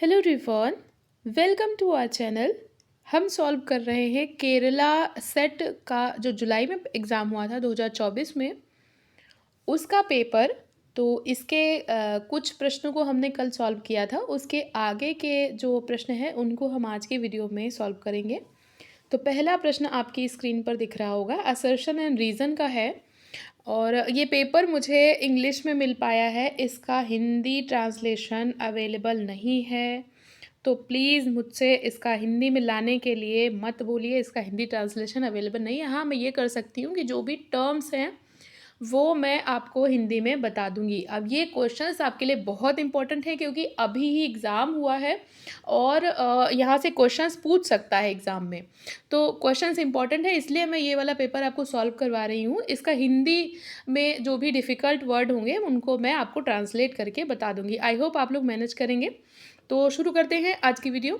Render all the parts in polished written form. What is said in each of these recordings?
Hello everyone, welcome to our channel. हम solve कर रहे हैं केरला सेट का जो जुलाई में एग्ज़ाम हुआ था 2024 में, उसका पेपर। तो इसके कुछ प्रश्नों को हमने कल सॉल्व किया था, उसके आगे के जो प्रश्न हैं उनको हम आज के वीडियो में सॉल्व करेंगे। तो पहला प्रश्न आपकी स्क्रीन पर दिख रहा होगा, असर्शन एंड रीज़न का है। और ये पेपर मुझे इंग्लिश में मिल पाया है, इसका हिंदी ट्रांसलेशन अवेलेबल नहीं है। तो प्लीज़ मुझसे इसका हिंदी में लाने के लिए मत बोलिए इसका हिंदी ट्रांसलेशन अवेलेबल नहीं है। हाँ, मैं ये कर सकती हूँ कि जो भी टर्म्स हैं वो मैं आपको हिंदी में बता दूँगी। अब ये क्वेश्चंस आपके लिए बहुत इंपॉर्टेंट है क्योंकि अभी ही एग्ज़ाम हुआ है और यहाँ से क्वेश्चंस पूछ सकता है एग्ज़ाम में। तो क्वेश्चंस इंपॉर्टेंट है, इसलिए मैं ये वाला पेपर आपको सॉल्व करवा रही हूँ। इसका हिंदी में जो भी डिफ़िकल्ट वर्ड होंगे उनको मैं आपको ट्रांसलेट करके बता दूँगी। आई होप आप लोग मैनेज करेंगे। तो शुरू करते हैं आज की वीडियो।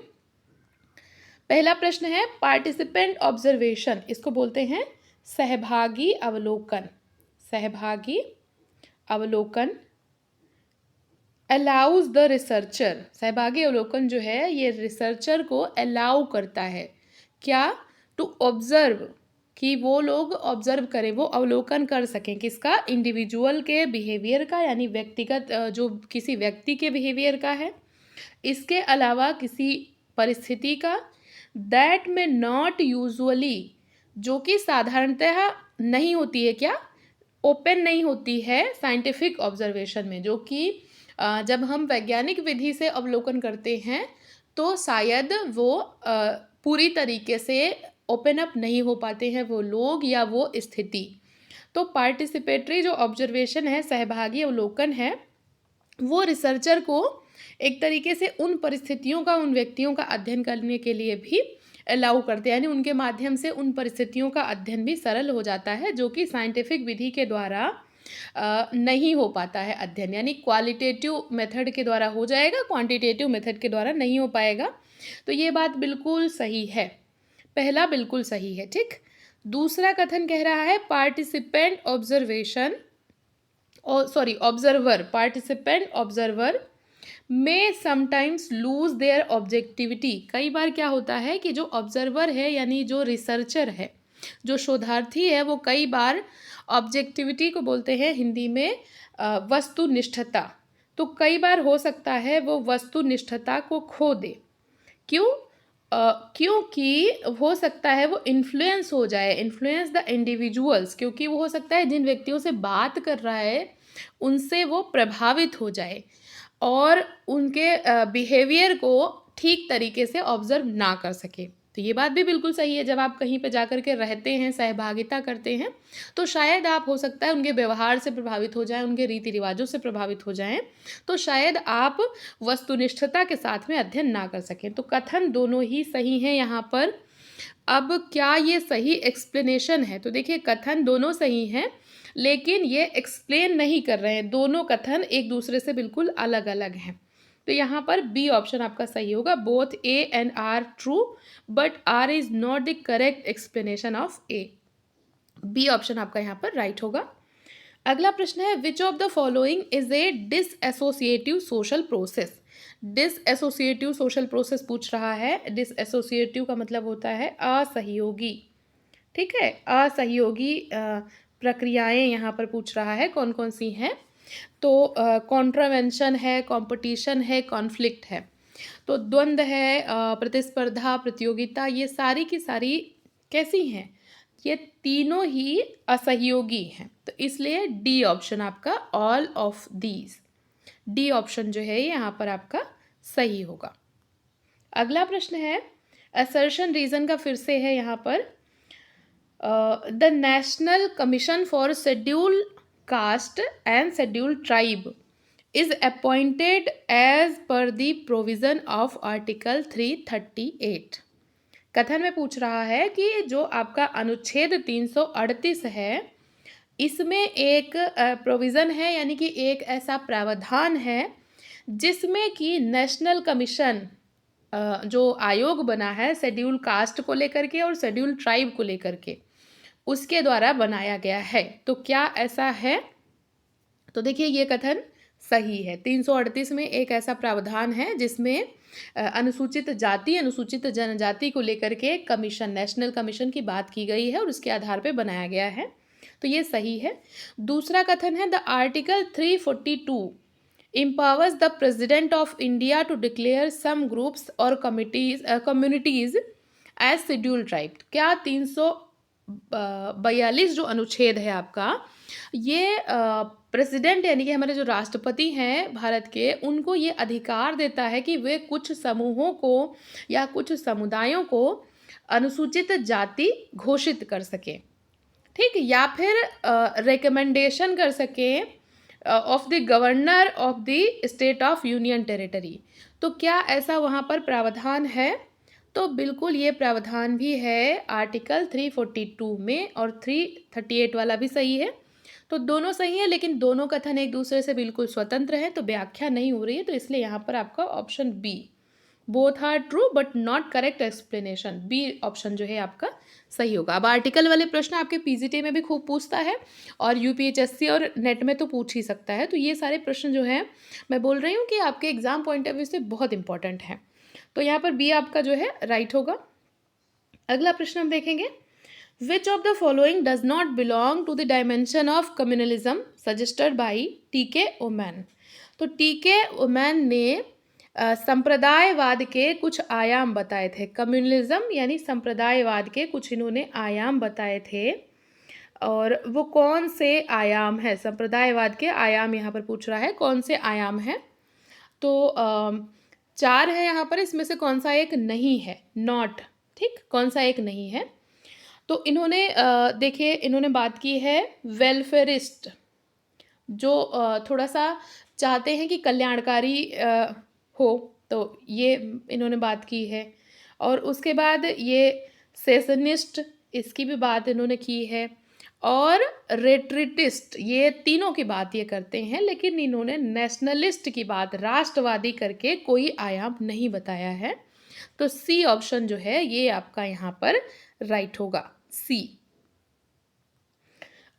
पहला प्रश्न है पार्टिसिपेंट ऑब्जर्वेशन, इसको बोलते हैं सहभागी अवलोकन। सहभागी अवलोकन अलाउज द रिसर्चर, सहभागी अवलोकन जो है ये रिसर्चर को अलाउ करता है क्या? टू ऑब्जर्व, कि वो लोग ऑब्जर्व करें, वो अवलोकन कर सकें किसका? इंडिविजुअल के बिहेवियर का, यानी व्यक्तिगत जो किसी व्यक्ति के बिहेवियर का है। इसके अलावा किसी परिस्थिति का, दैट में नॉट यूजुअली, जो कि साधारणतः नहीं होती है क्या? ओपन नहीं होती है साइंटिफिक ऑब्जर्वेशन में, जो कि जब हम वैज्ञानिक विधि से अवलोकन करते हैं तो शायद वो पूरी तरीके से ओपन अप नहीं हो पाते हैं वो लोग या वो स्थिति। तो पार्टिसिपेटरी जो ऑब्जर्वेशन है, सहभागी अवलोकन है, वो रिसर्चर को एक तरीके से उन परिस्थितियों का, उन व्यक्तियों का अध्ययन करने के लिए भी अलाउ करते हैं, यानी उनके माध्यम से उन परिस्थितियों का अध्ययन भी सरल हो जाता है जो कि साइंटिफिक विधि के द्वारा नहीं हो पाता है अध्ययन। यानी क्वालिटेटिव मेथड के द्वारा हो जाएगा, क्वांटिटेटिव मेथड के द्वारा नहीं हो पाएगा। तो ये बात बिल्कुल सही है, पहला बिल्कुल सही है। ठीक, दूसरा कथन कह रहा है participant observation observer, participant observer may sometimes lose their objectivity. कई बार क्या होता है कि जो ऑब्जर्वर है, यानी जो रिसर्चर है, जो शोधार्थी है, वो कई बार ऑब्जेक्टिविटी को बोलते हैं हिंदी में वस्तुनिष्ठता। तो कई बार हो सकता है वो वस्तुनिष्ठता को खो दे। क्यों? क्योंकि हो सकता है वो इन्फ्लुएंस हो जाए, इन्फ्लुएंस द इंडिविजुअल्स, क्योंकि वो हो सकता है जिन व्यक्तियों से बात कर रहा है उनसे वो प्रभावित हो जाए और उनके बिहेवियर को ठीक तरीके से ऑब्जर्व ना कर सके। तो ये बात भी बिल्कुल सही है, जब आप कहीं पे जा कर के रहते हैं, सहभागिता करते हैं, तो शायद आप हो सकता है उनके व्यवहार से प्रभावित हो जाएं, उनके रीति रिवाजों से प्रभावित हो जाएं, तो शायद आप वस्तुनिष्ठता के साथ में अध्ययन ना कर सकें। तो कथन दोनों ही सही हैं यहाँ पर। अब क्या ये सही एक्सप्लेनेशन है? तो देखिए, कथन दोनों सही हैं लेकिन ये एक्सप्लेन नहीं कर रहे हैं, दोनों कथन एक दूसरे से बिल्कुल अलग अलग हैं। तो यहाँ पर बी ऑप्शन आपका सही होगा, both A and R true but R is not the correct explanation of A. B option आपका यहाँ पर राइट होगा। अगला प्रश्न है which of the following is a dissociative social process. Dissociative social process पूछ रहा है। डिसएसोसिएटिव का मतलब होता है असहयोगी। ठीक है, असहयोगी प्रक्रियाएं यहाँ पर पूछ रहा है, कौन कौन सी हैं? तो कॉन्ट्रावेंशन है, कंपटीशन है, कॉन्फ्लिक्ट है। तो द्वंद्व है, प्रतिस्पर्धा, प्रतियोगिता, ये सारी की सारी कैसी हैं? ये तीनों ही असहयोगी हैं। तो इसलिए डी ऑप्शन आपका, all of these, D option जो है यहाँ पर आपका सही होगा। अगला प्रश्न है असर्शन रीजन का, फिर से है यहाँ पर the national commission for schedule caste and schedule tribe is appointed as per the provision of article 338। कथन में पूछ रहा है कि जो आपका अनुच्छेद 338 है, इसमें एक प्रोविज़न है, यानी कि एक ऐसा प्रावधान है जिसमें कि नेशनल कमीशन जो आयोग बना है शेड्यूल कास्ट को लेकर के और शेड्यूल ट्राइब को लेकर के, उसके द्वारा बनाया गया है। तो क्या ऐसा है? तो देखिए, ये कथन सही है। 338 में एक ऐसा प्रावधान है जिसमें अनुसूचित जाति, अनुसूचित जनजाति को लेकर के कमीशन, नेशनल कमीशन की बात की गई है और उसके आधार पे बनाया गया है, तो ये सही है। दूसरा कथन है the article 342 empowers the president of India to declare some groups or communities as scheduled tribe। क्या 342 जो अनुच्छेद है आपका, ये प्रेसिडेंट यानी कि हमारे जो राष्ट्रपति हैं भारत के, उनको ये अधिकार देता है कि वे कुछ समूहों को या कुछ समुदायों को अनुसूचित जाति घोषित कर सकें, ठीक, या फिर रिकमेंडेशन कर सकें of the governor of the state of union territory. तो क्या ऐसा वहाँ पर प्रावधान है? तो बिल्कुल ये प्रावधान भी है आर्टिकल 342 में, और 338 वाला भी सही है। तो दोनों सही है, लेकिन दोनों कथन एक दूसरे से बिल्कुल स्वतंत्र हैं, तो व्याख्या नहीं हो रही है, तो इसलिए यहाँ पर आपका option B, both are true but not correct explanation, B option जो है आपका सही होगा। अब आर्टिकल वाले प्रश्न आपके पीजीटी में भी खूब पूछता है और यूपीएचएससी और नेट में तो पूछ ही सकता है, तो ये सारे प्रश्न जो हैं मैं बोल रही हूँ कि आपके एग्जाम पॉइंट ऑफ व्यू से बहुत इंपॉर्टेंट है, तो यहाँ पर बी आपका जो है राइट होगा। अगला प्रश्न हम देखेंगे, which of the following does not belong to the dimension of communalism suggested by T K. Oommen. तो टी.के. ओमैन ने संप्रदायवाद के कुछ आयाम बताए थे। कम्युनलिज्म यानी संप्रदायवाद के कुछ इन्होंने आयाम बताए थे, और वो कौन से आयाम है? संप्रदायवाद के आयाम यहाँ पर पूछ रहा है, कौन से आयाम है? तो 4 है यहाँ पर, इसमें से कौन सा एक नहीं है? नॉट, ठीक, कौन सा एक नहीं है? तो इन्होंने देखिए, इन्होंने बात की है वेलफेयरिस्ट, जो थोड़ा सा चाहते हैं कि कल्याणकारी हो, तो ये इन्होंने बात की है। और उसके बाद ये सेशनिस्ट, इसकी भी बात इन्होंने की है, और रेट्रिटिस्ट, ये तीनों की बात ये करते हैं, लेकिन इन्होंने नेशनलिस्ट की बात, राष्ट्रवादी करके कोई आयाम नहीं बताया है। तो सी ऑप्शन जो है ये आपका यहाँ पर राइट होगा, सी।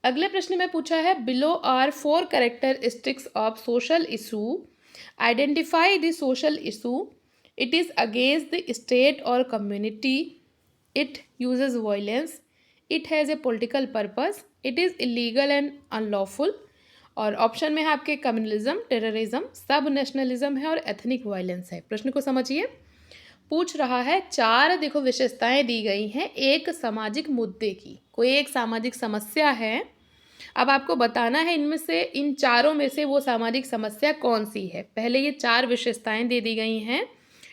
अगले प्रश्न में पूछा है, below are 4 characteristics of social issue, identify the social issue, it is against the state और community, it uses violence, it has a political purpose, it is illegal and unlawful. और ऑप्शन में है आपके कम्युनलिज्म, टेररिज्म, सब nationalism है और ethnic violence है। प्रश्न को समझिए, पूछ रहा है 4 देखो विशेषताएं दी गई हैं एक सामाजिक मुद्दे की, कोई एक सामाजिक समस्या है, अब आपको बताना है इनमें से, इन चारों में से वो सामाजिक समस्या कौन सी है। पहले ये 4 विशेषताएं दे दी गई हैं,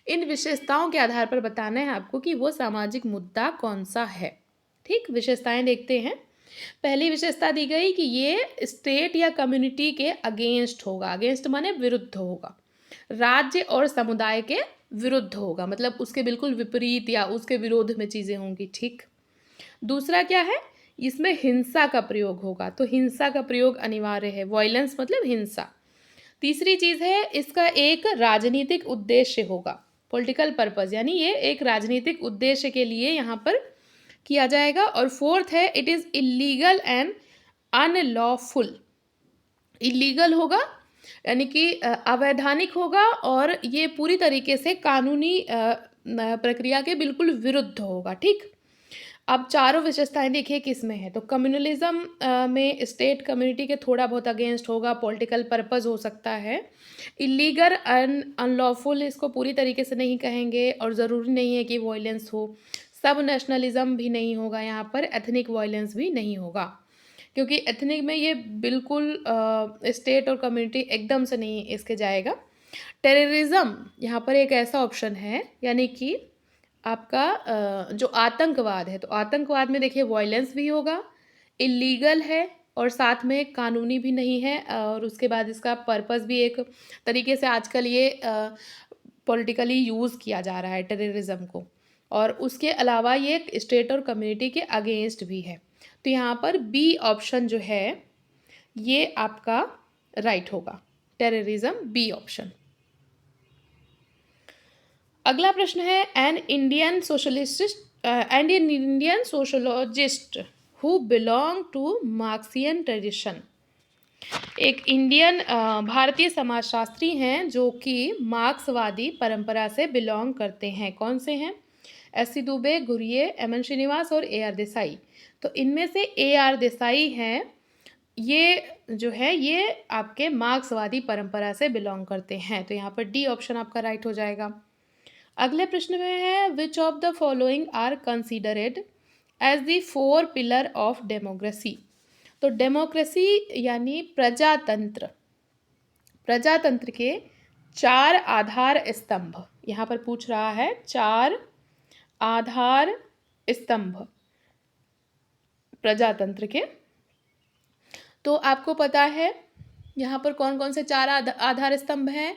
इन विशेषताओं के आधार पर बताना है आपको कि वो सामाजिक मुद्दा कौन सा है, ठीक। विशेषताएं देखते हैं। पहली विशेषता दी गई कि ये स्टेट या कम्युनिटी के अगेंस्ट होगा, अगेंस्ट माने विरुद्ध होगा, राज्य और समुदाय के विरुद्ध होगा, मतलब उसके बिल्कुल विपरीत या उसके विरोध में चीज़ें होंगी, ठीक। दूसरा क्या है, इसमें हिंसा का प्रयोग होगा, तो हिंसा का प्रयोग अनिवार्य है, वायलेंस मतलब हिंसा। तीसरी चीज़ है, इसका एक राजनीतिक उद्देश्य होगा, पॉलिटिकल पर्पस, यानी ये एक राजनीतिक उद्देश्य के लिए यहाँ पर किया जाएगा। और फोर्थ है, it is illegal and unlawful, illegal होगा यानी कि अवैधानिक होगा, और ये पूरी तरीके से कानूनी प्रक्रिया के बिल्कुल विरुद्ध होगा, ठीक। अब चारों विशेषताएं देखिए किस में है, तो कम्युनलिज्म में स्टेट कम्युनिटी के थोड़ा बहुत अगेंस्ट होगा, पॉलिटिकल पर्पस हो सकता है, इलीगल अनलॉफुल इसको पूरी तरीके से नहीं कहेंगे, और ज़रूरी नहीं है कि वायलेंस हो, सब नेशनलिज्म भी नहीं होगा यहाँ पर, एथनिक वायलेंस भी नहीं होगा, क्योंकि एथनिक में ये बिल्कुल स्टेट और कम्युनिटी एकदम से नहीं इसके जाएगा। टेररिज्म यहाँ पर एक ऐसा ऑप्शन है, यानी कि आपका जो आतंकवाद है, तो आतंकवाद में देखिए वायलेंस भी होगा, इलीगल है, और साथ में कानूनी भी नहीं है, और उसके बाद इसका पर्पस भी एक तरीके से आजकल ये पॉलिटिकली यूज़ किया जा रहा है टेररिज्म को, और उसके अलावा ये स्टेट और कम्युनिटी के अगेंस्ट भी है। तो यहाँ पर बी ऑप्शन जो है ये आपका राइट होगा, टेररिज्म, बी ऑप्शन। अगला प्रश्न है, an Indian sociologist who belong to Marxian tradition, एक इंडियन भारतीय समाजशास्त्री हैं जो कि मार्क्सवादी परंपरा से बिलोंग करते हैं। कौन से हैं? एस.सी. दुबे, घुरिये, एम.एन. श्रीनिवास और ए.आर. देसाई। तो इनमें से ए.आर. देसाई हैं, ये जो है ये आपके मार्क्सवादी परंपरा से बिलोंग करते हैं। तो यहाँ पर डी ऑप्शन आपका राइट हो जाएगा। अगले प्रश्न में है which of the following are considered as the 4 pillar of democracy. तो डेमोक्रेसी यानी प्रजातंत्र, प्रजातंत्र के 4 आधार स्तंभ यहाँ पर पूछ रहा है। 4 आधार स्तंभ प्रजातंत्र के। तो आपको पता है यहाँ पर कौन कौन से 4 आधार स्तंभ हैं?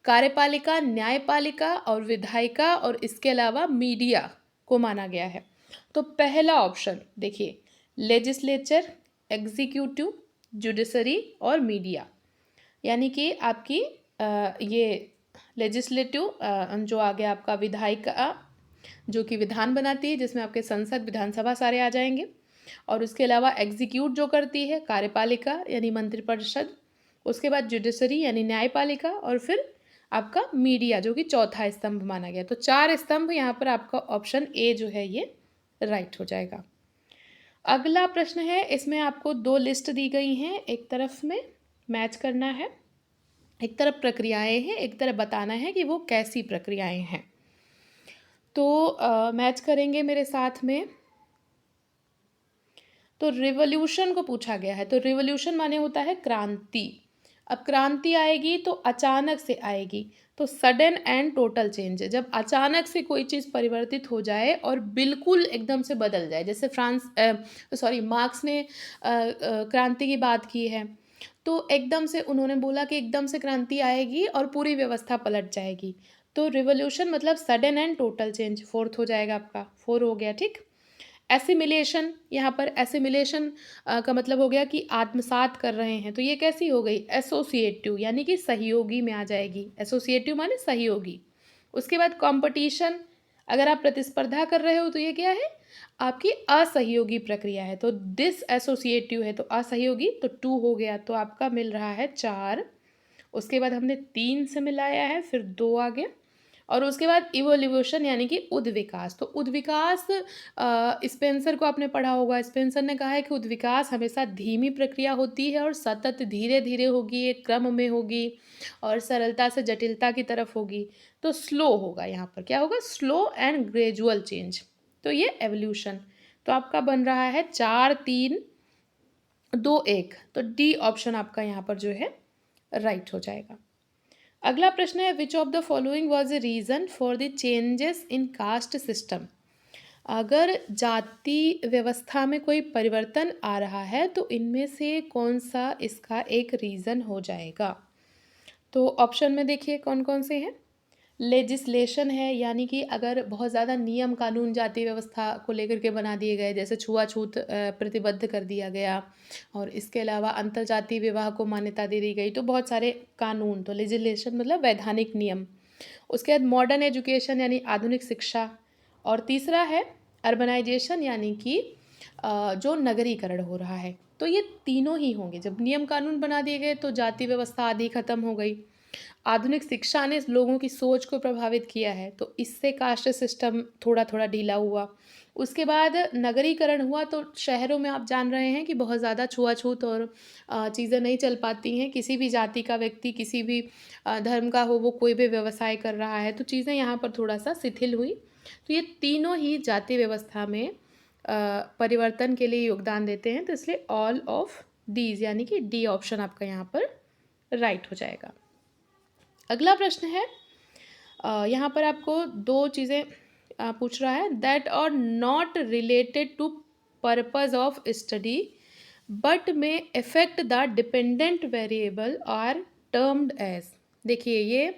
कार्यपालिका, न्यायपालिका और विधायिका, और इसके अलावा मीडिया को माना गया है। तो पहला ऑप्शन देखिए, लेजिस्लेचर, एग्जीक्यूटिव, जुडिशरी और मीडिया, यानी कि आपकी ये लेजिस्लेटिव जो आ गया आपका, विधायिका जो कि विधान बनाती है जिसमें आपके संसद विधानसभा सारे आ जाएंगे, और उसके अलावा एग्जीक्यूट जो करती है कार्यपालिका यानी मंत्रिपरिषद, उसके बाद जुडिशरी यानी न्यायपालिका, और फिर आपका मीडिया जो कि चौथा स्तंभ माना गया। तो 4 स्तंभ यहाँ पर आपका ऑप्शन ए जो है ये राइट हो जाएगा। अगला प्रश्न है, इसमें आपको 2 लिस्ट दी गई हैं, एक तरफ में मैच करना है, एक तरफ प्रक्रियाएं हैं, एक तरफ बताना है कि वो कैसी प्रक्रियाएं हैं। तो मैच करेंगे मेरे साथ में। तो रिवॉल्यूशन को पूछा गया है। तो रिवॉल्यूशन माने होता है क्रांति। अब क्रांति आएगी तो अचानक से आएगी, तो सडन एंड टोटल चेंज, जब अचानक से कोई चीज़ परिवर्तित हो जाए और बिल्कुल एकदम से बदल जाए। जैसे मार्क्स ने क्रांति की बात की है, तो एकदम से उन्होंने बोला कि एकदम से क्रांति आएगी और पूरी व्यवस्था पलट जाएगी। तो रिवॉल्यूशन मतलब sudden and total change, 4th हो जाएगा आपका, 4 हो गया। ठीक। एसिमिलेशन, यहाँ पर एसिमिलेशन का मतलब हो गया कि आत्मसात कर रहे हैं, तो ये कैसी हो गई? एसोसिएटिव, यानी कि सहयोगी में आ जाएगी। एसोसिएटिव माने सहयोगी। उसके बाद कंपटीशन, अगर आप प्रतिस्पर्धा कर रहे हो तो ये क्या है? आपकी असहयोगी प्रक्रिया है। तो डिस एसोसिएटिव है तो असहयोगी, तो 2 हो गया, तो आपका मिल रहा है 4। उसके बाद हमने 3 से मिलाया है, फिर 2 आ गया, और उसके बाद इवोल्यूशन यानी कि उद्विकास। तो उद्विकास स्पेंसर को आपने पढ़ा होगा। स्पेंसर ने कहा है कि उद्विकास हमेशा धीमी प्रक्रिया होती है और सतत धीरे धीरे होगी, एक क्रम में होगी और सरलता से जटिलता की तरफ होगी। तो स्लो होगा, यहाँ पर क्या होगा? Slow and gradual change. तो ये एवोल्यूशन। तो आपका बन रहा है 4, 3, 2, 1। तो डी ऑप्शन आपका यहाँ पर जो है राइट हो जाएगा। अगला प्रश्न है which of the following was a reason for the changes in caste system. अगर जाति व्यवस्था में कोई परिवर्तन आ रहा है तो इनमें से कौन सा इसका एक रीज़न हो जाएगा? तो ऑप्शन में देखिए कौन कौन से हैं। लेजिस्लेशन है, यानी कि अगर बहुत ज़्यादा नियम कानून जाति व्यवस्था को लेकर के बना दिए गए, जैसे छुआछूत प्रतिबद्ध कर दिया गया, और इसके अलावा अंतर्जातीय विवाह को मान्यता दे दी गई, तो बहुत सारे कानून। तो लेजिस्लेशन मतलब वैधानिक नियम। उसके बाद मॉडर्न एजुकेशन यानी आधुनिक शिक्षा, और तीसरा है अर्बनाइजेशन यानी कि जो नगरीकरण हो रहा है। तो ये तीनों ही होंगे। जब नियम कानून बना दिए गए तो जाति व्यवस्था आदि खत्म हो गई। आधुनिक शिक्षा ने लोगों की सोच को प्रभावित किया है, तो इससे कास्ट सिस्टम थोड़ा थोड़ा ढीला हुआ। उसके बाद नगरीकरण हुआ, तो शहरों में आप जान रहे हैं कि बहुत ज़्यादा छुआछूत और चीज़ें नहीं चल पाती हैं। किसी भी जाति का व्यक्ति, किसी भी धर्म का हो, वो कोई भी व्यवसाय कर रहा है, तो चीज़ें यहाँ पर थोड़ा सा शिथिल हुई। तो ये तीनों ही जाति व्यवस्था में परिवर्तन के लिए योगदान देते हैं। तो इसलिए ऑल ऑफ डीज यानी कि डी ऑप्शन आपका यहाँ पर राइट हो जाएगा। अगला प्रश्न है, यहाँ पर आपको 2 चीज़ें पूछ रहा है। That are not related to purpose of study but में affect the dependent variable are termed as. देखिए ये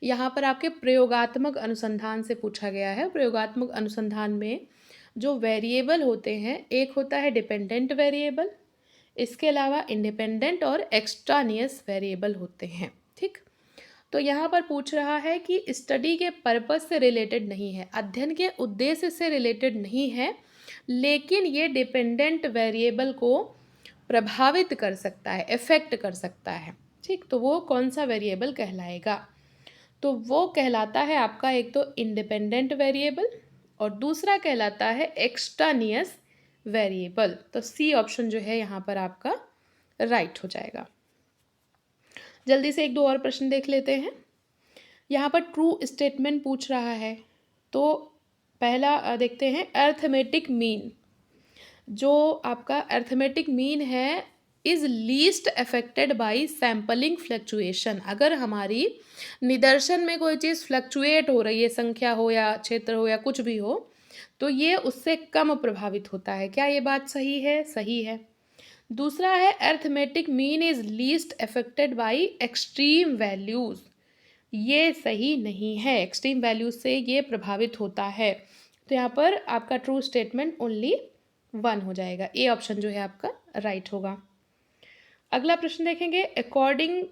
यहाँ पर आपके प्रयोगात्मक अनुसंधान से पूछा गया है। प्रयोगात्मक अनुसंधान में जो वेरिएबल होते हैं, एक होता है डिपेंडेंट वेरिएबल, इसके अलावा इंडिपेंडेंट और एक्सट्रानियस वेरिएबल होते हैं। ठीक। तो यहाँ पर पूछ रहा है कि स्टडी के पर्पस से रिलेटेड नहीं है, अध्ययन के उद्देश्य से रिलेटेड नहीं है, लेकिन ये डिपेंडेंट वेरिएबल को प्रभावित कर सकता है, इफेक्ट कर सकता है। ठीक, तो वो कौन सा वेरिएबल कहलाएगा? तो वो कहलाता है आपका, एक तो इंडिपेंडेंट वेरिएबल और दूसरा कहलाता है एक्सट्रानियस वेरिएबल। तो सी ऑप्शन जो है यहाँ पर आपका राइट हो जाएगा। जल्दी से एक दो और प्रश्न देख लेते हैं। यहाँ पर ट्रू स्टेटमेंट पूछ रहा है, तो पहला देखते हैं, अर्थमेटिक मीन। जो आपका अर्थमेटिक मीन है is least affected by sampling fluctuation. अगर हमारी निदर्शन में कोई चीज़ फ्लक्चुएट हो रही है, संख्या हो या क्षेत्र हो या कुछ भी हो, तो ये उससे कम प्रभावित होता है। क्या ये बात सही है? सही है। दूसरा है arithmetic mean is least affected by extreme values. ये सही नहीं है, एक्सट्रीम वैल्यूज से ये प्रभावित होता है। तो यहाँ पर आपका ट्रू स्टेटमेंट ओनली 1 हो जाएगा। ए ऑप्शन जो है आपका राइट होगा। अगला प्रश्न देखेंगे, अकॉर्डिंग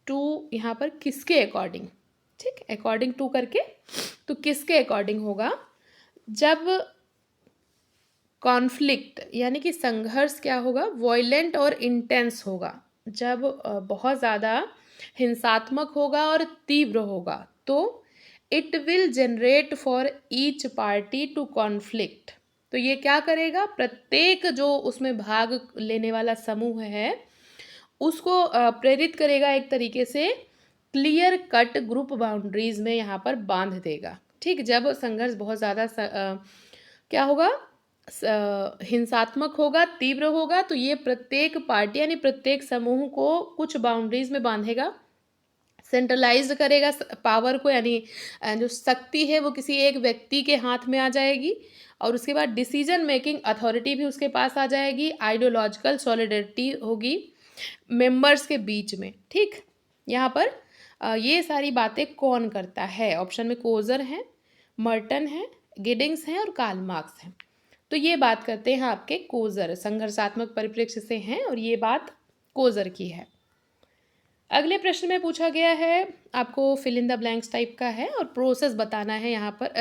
टू, यहाँ पर किसके अकॉर्डिंग? ठीक, अकॉर्डिंग टू करके, तो किसके अकॉर्डिंग होगा? जब कॉन्फ्लिक्ट यानी कि संघर्ष क्या होगा? वॉयलेंट और इंटेंस होगा। जब बहुत ज़्यादा हिंसात्मक होगा और तीव्र होगा, तो it will generate for each party to conflict. तो ये क्या करेगा? प्रत्येक जो उसमें भाग लेने वाला समूह है उसको प्रेरित करेगा, एक तरीके से क्लियर कट ग्रुप बाउंड्रीज में यहाँ पर बांध देगा। ठीक, जब संघर्ष बहुत ज़्यादा क्या होगा? हिंसात्मक होगा, तीव्र होगा, तो ये प्रत्येक पार्टी यानी प्रत्येक समूह को कुछ बाउंड्रीज में बांधेगा, सेंट्रलाइज्ड करेगा पावर को, यानी जो शक्ति है वो किसी एक व्यक्ति के हाथ में आ जाएगी, और उसके बाद डिसीजन मेकिंग अथॉरिटी भी उसके पास आ जाएगी, आइडियोलॉजिकल सॉलिडरिटी होगी मेंबर्स के बीच में। ठीक, यहाँ पर ये सारी बातें कौन करता है? ऑप्शन में कोजर हैं, मर्टन है, गिडिंग्स हैं और कार्ल मार्क्स हैं। तो ये बात करते हैं आपके कोजर, संघर्षात्मक परिप्रेक्ष्य से हैं और ये बात कोजर की है। अगले प्रश्न में पूछा गया है, आपको fill in the blanks type का है और प्रोसेस बताना है यहाँ पर,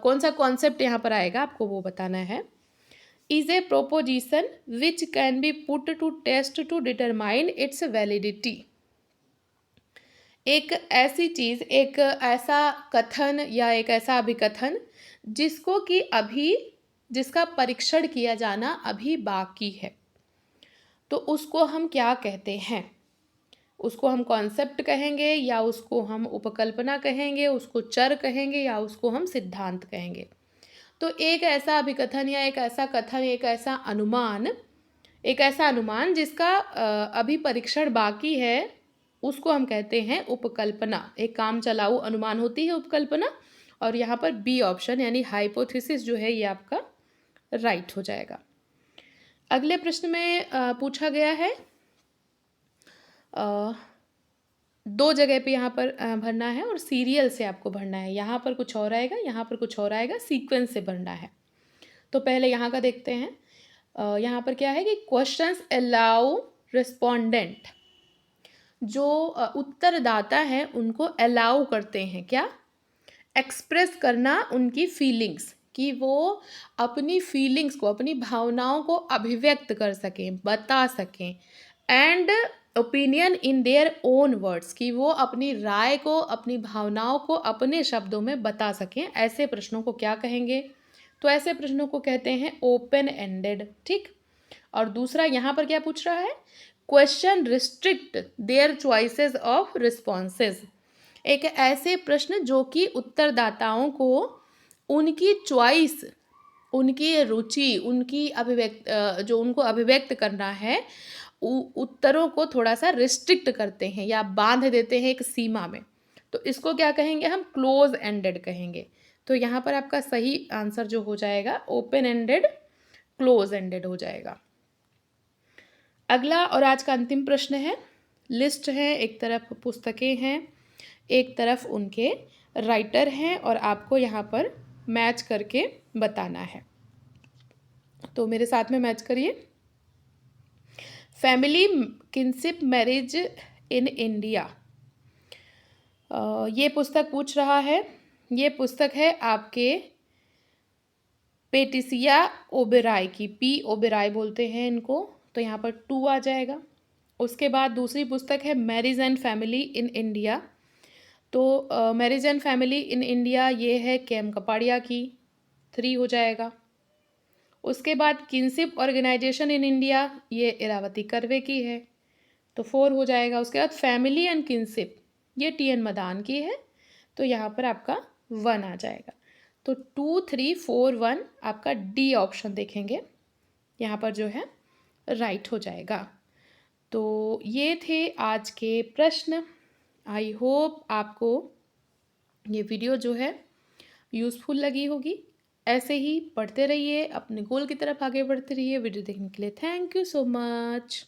कौन सा कॉन्सेप्ट यहाँ पर आएगा आपको वो बताना है। Is a proposition which can be put to test to determine its validity. एक ऐसी चीज़, एक ऐसा कथन या एक ऐसा अभिकथन जिसको कि अभी, जिसका परीक्षण किया जाना अभी बाकी है, तो उसको हम क्या कहते हैं? उसको हम कॉन्सेप्ट कहेंगे या उसको हम उपकल्पना कहेंगे, उसको चर कहेंगे या उसको हम सिद्धांत कहेंगे? तो एक ऐसा अभिकथन या एक ऐसा कथन, एक ऐसा अनुमान जिसका अभी परीक्षण बाकी है, उसको हम कहते हैं उपकल्पना। एक काम चलाऊ अनुमान होती है उपकल्पना, और यहाँ पर बी ऑप्शन यानी हाइपोथेसिस जो है ये आपका राइट हो जाएगा। अगले प्रश्न में पूछा गया है, दो जगह पे यहाँ पर भरना है और सीरियल से आपको भरना है। यहाँ पर कुछ और आएगा, यहाँ पर कुछ और आएगा, सीक्वेंस से भरना है। तो पहले यहाँ का देखते हैं। यहाँ पर क्या है कि क्वेश्चंस अलाउ रिस्पोंडेंट, जो उत्तरदाता हैं उनको अलाउ करते हैं क्या? एक्सप्रेस करना उनकी फीलिंग्स, कि वो अपनी फीलिंग्स को, अपनी भावनाओं को अभिव्यक्त कर सकें, बता सकें। And opinion in their own words, कि वो अपनी राय को, अपनी भावनाओं को अपने शब्दों में बता सकें। ऐसे प्रश्नों को क्या कहेंगे? तो ऐसे प्रश्नों को कहते हैं ओपन एंडेड। ठीक, और दूसरा यहाँ पर क्या पूछ रहा है? Question restrict there choices of responses. एक ऐसे प्रश्न जो कि उत्तरदाताओं को उनकी चॉइस, उनकी रुचि, उनकी जो उनको अभिव्यक्त करना है, उत्तरों को थोड़ा सा रिस्ट्रिक्ट करते हैं या बांध देते हैं एक सीमा में। तो इसको क्या कहेंगे? हम क्लोज एंडेड कहेंगे। तो यहाँ पर आपका सही आंसर जो हो जाएगा ओपन एंडेड, क्लोज एंडेड हो जाएगा। अगला और आज का अंतिम प्रश्न है, लिस्ट है, एक तरफ पुस्तकें हैं, एक तरफ उनके राइटर हैं, और आपको यहाँ पर मैच करके बताना है। तो मेरे साथ में मैच करिए। Family kinship marriage in India, ये पुस्तक पूछ रहा है। ये पुस्तक है आपके पेटिसिया ओबेरॉय की, पी ओबेरॉय बोलते हैं इनको। तो तो यहाँ पर 2 आ जाएगा। उसके बाद दूसरी पुस्तक है marriage and family in India. तो marriage and family in India ये है केम कपाड़िया की, 3 हो जाएगा। उसके बाद किनशिप ऑर्गेनाइजेशन इन इंडिया, ये इरावती कर्वे की है, तो 4 हो जाएगा। उसके बाद फैमिली एंड किनशिप, ये टी.एन. मदान की है, तो यहाँ पर आपका 1 आ जाएगा। तो 2, 3, 4, 1 आपका डी ऑप्शन देखेंगे यहाँ पर जो है राइट हो जाएगा। तो ये थे आज के प्रश्न। आई होप आपको ये वीडियो जो है यूज़फुल लगी होगी। ऐसे ही पढ़ते रहिए, अपने गोल की तरफ आगे बढ़ते रहिए। वीडियो देखने के लिए थैंक यू सो मच।